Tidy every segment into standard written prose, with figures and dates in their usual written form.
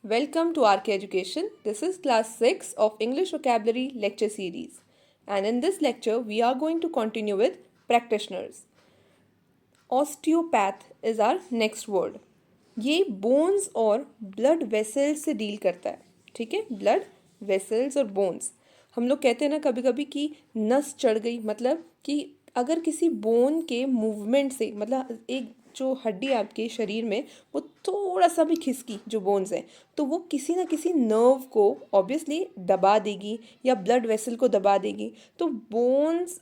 Welcome to RK Education. This is class 6 of English Vocabulary lecture series. And in this lecture, we are going to continue with practitioners. Osteopath is our next word. ये bones और blood vessels से deal करता है. ठीक है, blood vessels और bones. हम लोग कहते हैं ना कभी कभी कि नस चढ़ गई, मतलब कि अगर किसी बोन के मूवमेंट से, मतलब एक जो हड्डी आपके शरीर में वो थोड़ा सा भी खिसकी, जो बोन्स हैं, तो वो किसी ना किसी नर्व को ऑब्वियसली दबा देगी या ब्लड वेसल को दबा देगी. तो बोन्स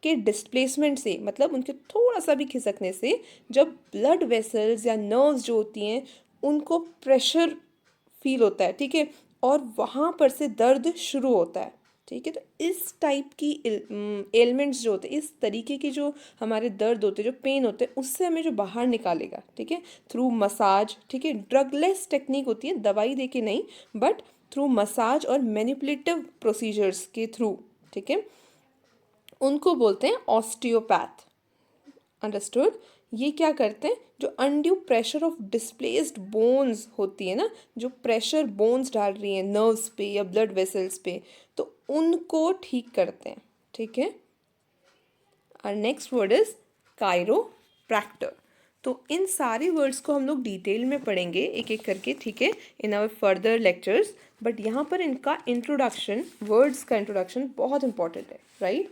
के डिस्प्लेसमेंट से, मतलब उनके थोड़ा सा भी खिसकने से, जब ब्लड वेसल्स या नर्व्स जो होती हैं उनको प्रेशर फील होता है. ठीक है, और वहाँ पर से दर्द शुरू होता है. ठीक है, तो इस टाइप की एलिमेंट्स जो होते हैं, इस तरीके के जो हमारे दर्द होते हैं, जो पेन होते हैं, उससे हमें जो बाहर निकालेगा. ठीक है, थ्रू मसाज. ठीक है, ड्रगलेस टेक्निक होती है, दवाई दे के नहीं, बट थ्रू मसाज और मैनिपुलेटिव प्रोसीजर्स के थ्रू. ठीक है, उनको बोलते हैं ऑस्टियोपैथ. अंडरस्टूड. ये क्या करते हैं, जो undue pressure of displaced bones होती है ना, जो प्रेशर बोन्स डाल रही हैं नर्व्स पे या ब्लड वेसल्स पे, तो उनको ठीक करते हैं. ठीक है. और नेक्स्ट वर्ड इज कायरोप्रैक्टर. तो इन सारे वर्ड्स को हम लोग डिटेल में पढ़ेंगे एक एक करके. ठीक है, in our further lectures. But यहाँ पर इनका इंट्रोडक्शन, वर्ड्स का इंट्रोडक्शन बहुत इंपॉर्टेंट है. राइट.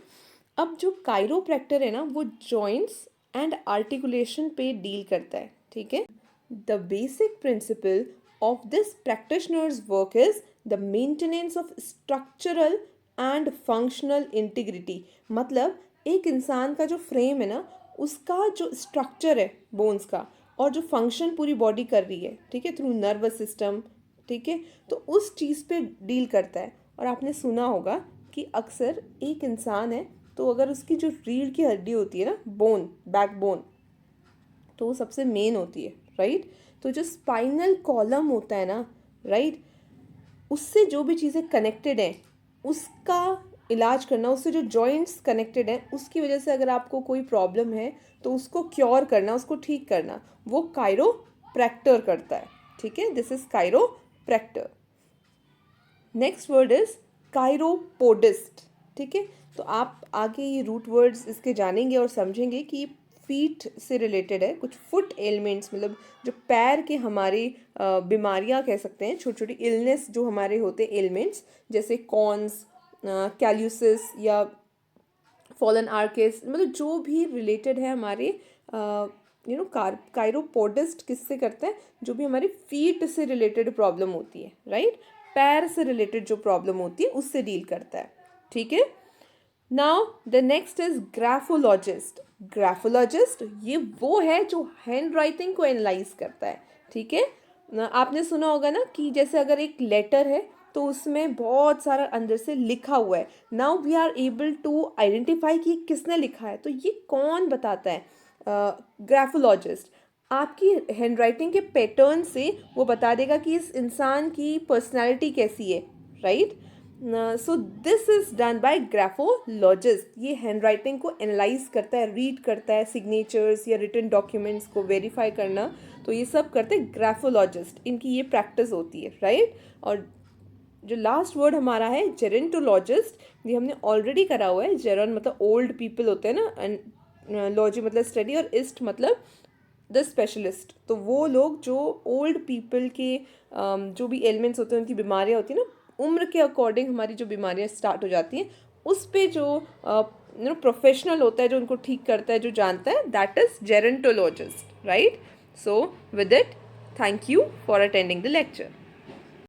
अब जो कायरोप्रैक्टर है ना, वो जॉइंट्स एंड आर्टिकुलेशन पे डील करता है. ठीक है. The basic principle of this practitioners work is the maintenance of structural and functional integrity. मतलब एक इंसान का जो फ्रेम है ना, उसका जो स्ट्रक्चर है बोन्स का, और जो फंक्शन पूरी बॉडी कर रही है, ठीक है, थ्रू नर्वस सिस्टम. ठीक है, तो उस चीज़ पे डील करता है. और आपने सुना होगा कि अक्सर एक इंसान है, तो अगर उसकी जो रीढ़ की हड्डी होती है ना, बोन, बैकबोन, तो वो सबसे मेन होती है. राइट. तो जो स्पाइनल कॉलम होता है ना, राइट, उससे जो भी चीज़ें कनेक्टेड हैं उसका इलाज करना, उससे जो जॉइंट्स कनेक्टेड हैं उसकी वजह से अगर आपको कोई प्रॉब्लम है तो उसको क्योर करना, उसको ठीक करना, वो कायरोप्रैक्टर करता है. ठीक है, this is chiropractor. Next word is कायरोपोडिस्ट. ठीक है, तो आप आगे ये रूट वर्ड्स इसके जानेंगे और समझेंगे कि फीट से रिलेटेड है. कुछ फुट एलिमेंट्स, मतलब जो पैर के हमारे बीमारियां कह सकते हैं, छोटी छोटी इलनेस जो हमारे होते हैं एलिमेंट्स, जैसे कॉन्स, कैल्यूसिस या फॉलन आर्केस, मतलब जो भी रिलेटेड है हमारे कायरोपोडिस्ट किससे करते हैं, जो भी हमारे फीट से रिलेटेड प्रॉब्लम होती है. राइट. पैर से रिलेटेड जो प्रॉब्लम होती है उससे डील करता है. ठीक है. Now the next is graphologist. Graphologist ये वो है जो हैंड राइटिंग को एनालाइज करता है. ठीक है, आपने सुना होगा ना कि जैसे अगर एक लेटर है तो उसमें बहुत सारा अंदर से लिखा हुआ है. Now we are able to identify कि किसने लिखा है, तो ये कौन बताता है? ग्राफोलॉजिस्ट. आपकी हैंड राइटिंग के पैटर्न से वो बता देगा कि इस इंसान की पर्सनैलिटी कैसी है. Right. So this is done by graphologist. ये हैंड राइटिंग को एनालाइज करता है, रीड करता है, सिग्नेचर्स या रिटन डॉक्यूमेंट्स को वेरीफाई करना, तो ये सब करते हैं ग्राफोलॉजिस्ट. इनकी ये प्रैक्टिस होती है. राइट. और जो लास्ट वर्ड हमारा है जेरेंटोलॉजिस्ट, ये हमने ऑलरेडी करा हुआ है. जेरन मतलब ओल्ड पीपल होते हैं ना, एंड लॉजी मतलब स्टडी, और इस्ट मतलब द स्पेशलिस्ट. तो वो लोग जो ओल्ड पीपल के जो भी एलिमेंट्स होते हैं, उनकी बीमारियाँ होती हैं ना, उम्र के अकॉर्डिंग हमारी जो बीमारियाँ स्टार्ट हो जाती हैं, उस पे जो प्रोफेशनल होता है, जो उनको ठीक करता है, जो जानता है, that is gerontologist. Right. So with it, thank you for attending the lecture.